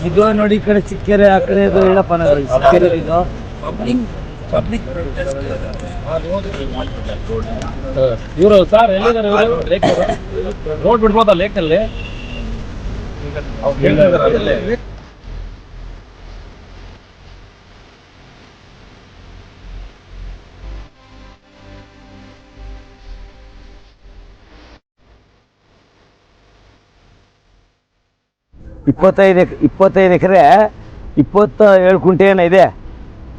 ಇದು ನೋಡಿ ಈ ಕಡೆ ಚಿಕ್ಕೆರೆ ಆ ಕಡೆ ಇದು ಹೇಳಪ್ಪ ಚಿಕ್ಕೆರೆ ಇದು ಇವರು ಸರ್ ಎಲ್ಲಿದ್ದಾರೆ ರೋಡ್ ಬಿಡ್ಬೋದಾ ಲೇಕ್ನಲ್ಲಿ? 25 ಎಕರೆ 27 ಕುಂಟೆ ಏನಿದೆ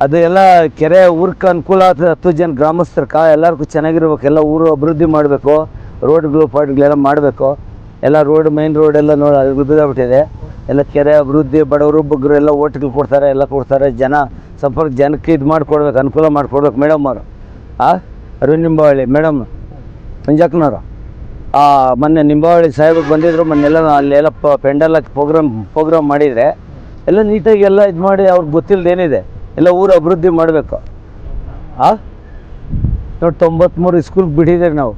ಅದು ಎಲ್ಲ ಕೆರೆ ಊರ್ಗೆ ಅನುಕೂಲ ಆಗ್ತದೆ. 10 ಜನ ಗ್ರಾಮಸ್ಥರು ಎಲ್ಲರಿಗೂ ಚೆನ್ನಾಗಿರ್ಬೇಕು. ಎಲ್ಲ ಊರು ಅಭಿವೃದ್ಧಿ ಮಾಡಬೇಕು, ರೋಡ್ಗಳು ಪಾಡ್ಗಳೆಲ್ಲ ಮಾಡಬೇಕು. ಎಲ್ಲ ರೋಡ್ ಮೇನ್ ರೋಡ್ ಎಲ್ಲ ಬಿದ್ದಾಗ್ಬಿಟ್ಟಿದೆ. ಎಲ್ಲ ಕೆರೆ ಅಭಿವೃದ್ಧಿ, ಬಡವರು ಬಗ್ಗರು ಎಲ್ಲ ಓಟ್ಗಳು ಕೊಡ್ತಾರೆ, ಎಲ್ಲ ಕೊಡ್ತಾರೆ. ಜನ ಸಂಪರ್ಕ ಜನಕ್ಕೆ ಇದು ಮಾಡಿಕೊಡ್ಬೇಕು, ಅನುಕೂಲ ಮಾಡಿಕೊಡ್ಬೇಕು. ಮೇಡಮ್ ಅವರು ಅರವಿಂದ್ ನಿಂಬಾವಳಿ ಮೇಡಮ್ ಮಂಜಕ್ಕನವರು ಮೊನ್ನೆ ನಿಂಬಾವಳಿ ಸಾಹೇಬ್ರಿಗೆ ಬಂದಿದ್ರು. ಮೊನ್ನೆಲ್ಲ ಅಲ್ಲೆಲ್ಲ ಪೆಂಡಲ್ ಹಾಕಿ ಪ್ರೋಗ್ರಾಮ್ ಮಾಡಿದರೆ ಎಲ್ಲ ನೀಟಾಗಿ ಎಲ್ಲ ಇದು ಮಾಡಿ ಅವ್ರಿಗೆ ಗೊತ್ತಿಲ್ಲದೇನಿದೆ ಎಲ್ಲ ಊರು ಅಭಿವೃದ್ಧಿ ಮಾಡಬೇಕು. ನೋಡಿ 93 ಸ್ಕೂಲ್ಗೆ ಬಿಟ್ಟಿದ್ದೀವಿ ನಾವು,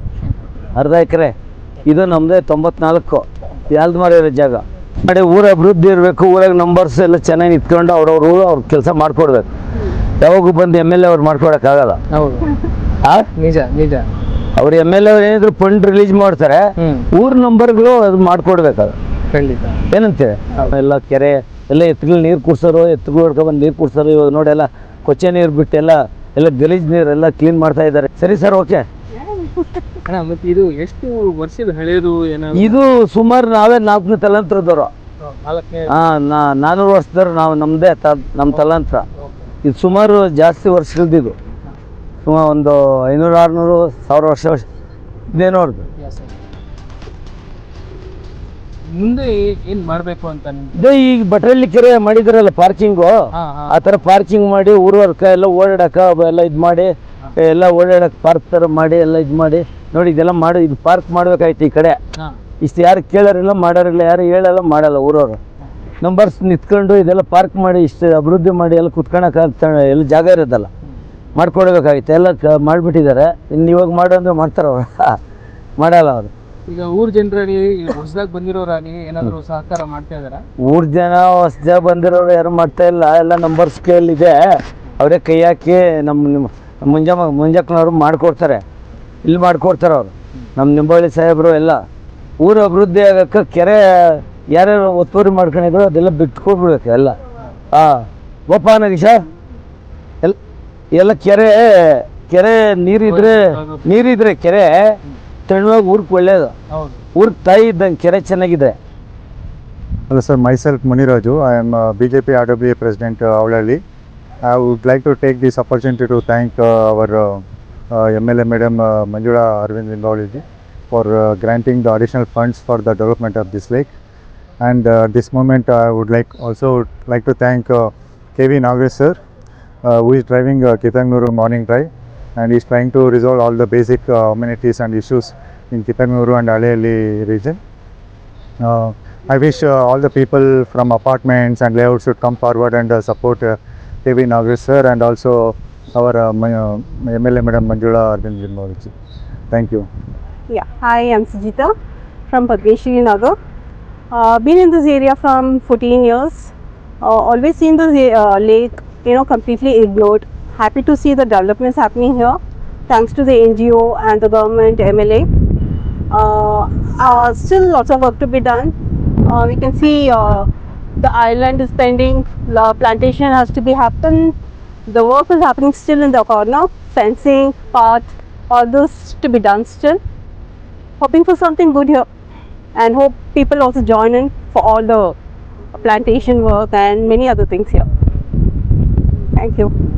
ಅರ್ಧ ಎಕರೆ. ಇದು ನಮ್ಮದೇ 94 ಯಾಲ್ದು ಮಾಡಿರೋ ಜಾಗ ಮಾಡಿ ಊರ ಅಭಿವೃದ್ಧಿ ಇರಬೇಕು. ಊರಾಗ ನಂಬರ್ಸ್ ಎಲ್ಲ ಚೆನ್ನಾಗಿ ನಿಂತ್ಕೊಂಡು ಅವ್ರವ್ರು ಅವ್ರ ಕೆಲಸ ಮಾಡಿಕೊಡ್ಬೇಕು. ಯಾವಾಗೂ ಬಂದು MLA ಅವ್ರು ಮಾಡ್ಕೊಡೋಕ್ಕಾಗಲ್ಲ. ಹೌದು, ನಿಜ ನಿಜ. ಅವ್ರು MLA ಅವ್ರು ಏನಿದ್ರು ಫಂಡ್ ರಿಲೀಸ್ ಮಾಡ್ತಾರೆ, ಊರ ನಂಬರ್ಗಳು ಅದು ಮಾಡ್ಕೊಡ್ಬೇಕು. ಅದು ಖಂಡಿತ ಏನಂತೇಳಿ ಎಲ್ಲ ಕೆರೆ ಎಲ್ಲ ಎತ್ತುಗಳು ನೀರು ಕುಡ್ಸೋರು, ಎತ್ತುಗಳು ಹೊಡ್ಕೊಬಂದು ನೀರು ಕುಡ್ಸೋರು. ಇವಾಗ ನೋಡಿ ಎಲ್ಲ ಕೊಚ್ಚೆ ನೀರು ಬಿಟ್ಟು ಎಲ್ಲ ಗಲೀಜ್ ನೀರು ಎಲ್ಲ ಕ್ಲೀನ್ ಮಾಡ್ತಾ ಇದ್ದಾರೆ. ಸರಿ ಸರ್, ಓಕೆ. ಮತ್ತೆ ಇದು ಎಷ್ಟು ವರ್ಷದ ಹಳೆಯದು? ಇದು ಸುಮಾರು ನಾವೇ 4ನೇ ತಲಾಂತರದವರು. 400 ವರ್ಷದವ್ರು ನಾವು, ನಮ್ಮದೇ ನಮ್ಮ ತಲಾಂತರ. ಇದು ಸುಮಾರು ಜಾಸ್ತಿ ವರ್ಷಗಳದ್ದು. ಸುಮಾರು ಒಂದು 500, 600, 1000 ವರ್ಷ ಇದೇನೋ ಅವ್ರದ್ದು. ಮುಂದೆ ಏನು ಮಾಡಬೇಕು ಅಂತ ಇದು ಈಗ ಭಟ್ರಳ್ಳಿ ಕೆರೆ ಮಾಡಿದ್ರಲ್ಲ ಪಾರ್ಕಿಂಗು, ಆ ಥರ ಪಾರ್ಕಿಂಗ್ ಮಾಡಿ ಊರ್ವರ್ಕ ಎಲ್ಲ ಓಡಾಡಕ್ಕೆ ಎಲ್ಲ ಇದು ಮಾಡಿ ಎಲ್ಲ ಓಡಾಡಕ್ಕೆ ಪಾರ್ಕ್ ಥರ ಮಾಡಿ ಎಲ್ಲ ಇದು ಮಾಡಿ ನೋಡಿ. ಇದೆಲ್ಲ ಮಾಡಿ ಇದು ಪಾರ್ಕ್ ಮಾಡ್ಬೇಕಾಯ್ತು ಈ ಕಡೆ. ಇಷ್ಟು ಯಾರು ಕೇಳೋರಿಲ್ಲ, ಮಾಡೋರಿಲ್ಲ, ಯಾರು ಹೇಳಲ್ಲ, ಮಾಡಲ್ಲ. ಊರವರು ನಂಬರ್ಸ್ ನಿಂತ್ಕೊಂಡು ಇದೆಲ್ಲ ಪಾರ್ಕ್ ಮಾಡಿ ಇಷ್ಟು ಅಭಿವೃದ್ಧಿ ಮಾಡಿ ಎಲ್ಲ ಕುತ್ಕೊಳಕ್ಕೆ ಎಲ್ಲ ಜಾಗ ಇರೋದಲ್ಲ, ಮಾಡ್ಕೊಡ್ಬೇಕಾಗಿತ್ತು. ಎಲ್ಲ ಮಾಡಿಬಿಟ್ಟಿದ್ದಾರೆ. ಇನ್ನು ಇವಾಗ ಮಾಡೋ ಮಾಡ್ತಾರೆ ಅವ್ರು, ಮಾಡಲ್ಲ ಅವರು. ಈಗ ಊರ್ ಜನರಲ್ಲಿ ಹೊಸದಾಗಿ ಬಂದಿರೋರಾಗಿ ಏನಾದರೂ ಸಹಕಾರ ಮಾಡ್ತಾ ಇದಾರ? ಊರ್ ಜನ ಹೊಸದಾಗಿ ಬಂದಿರೋರು ಯಾರು ಮಾಡ್ತಾ ಇಲ್ಲ. ಎಲ್ಲ ನಂಬರ್ ಸ್ಕೇಲ್ ಇದೆ, ಅವರೇ ಕೈ ಹಾಕಿ ನಮ್ಮ ಮುಂಜಾಕ್ನವರು ಮಾಡಿಕೊಡ್ತಾರೆ. ಇಲ್ಲಿ ಮಾಡಿಕೊಡ್ತಾರೆ ಅವರು, ನಮ್ಮ ನಿಂಬಾವಳಿ ಸಾಹೇಬರು. ಎಲ್ಲ ಊರು ಅಭಿವೃದ್ಧಿ ಆಗೋಕ್ಕೆ ಕೆರೆ ಯಾರ್ಯಾರು ಒತ್ತುವರಿ ಮಾಡ್ಕೊಂಡಿದ್ರು ಅದೆಲ್ಲ ಬಿಟ್ಕೊಡ್ಬಿಡ್ಬೇಕು ಎಲ್ಲ. ಒಪ್ಪ ನಗೀಶ ಎಲ್ಲ ಕೆರೆ ನೀರಿದ್ರೆ ಕೆರೆ ತಣ್ಣವಾಗಿ ಊರಿಗೆ ಒಳ್ಳೇದು. ಊರಿಗೆ ತಾಯಿ ಇದ್ದಂಗೆ ಕೆರೆ ಚೆನ್ನಾಗಿದೆ. Hello sir, myself Muniraju. I am BJP RWA President Avlali. I would like to take this opportunity to thank our MLA Madam Manjula Arvind Limbavali for granting the additional funds for the development of this lake. And at this moment I would also like to thank KV Nagesh sir, who is driving Kittangnuru morning drive, and he is trying to resolve all the basic amenities and issues in Kittangnuru and Alayali region. I wish all the people from apartments and layouts should come forward and support KV Nagesh sir and also our MLA Madam Manjula Arvind Limbavali. Thank you. Yeah, hi, I'm Sujita from Padmeshwari Nagar. Been in this area from 14 years. Always seen this lake, completely ignored. Happy to see the developments happening here, thanks to the NGO and the government, MLA. Still lots of work to be done. We can see The island is pending. The plantation has to be happened. The work is happening still in the corner. Fencing, path, all those to be done still. Hoping for something good here, and hope people also join in for all the plantation work and many other things here. Thank you.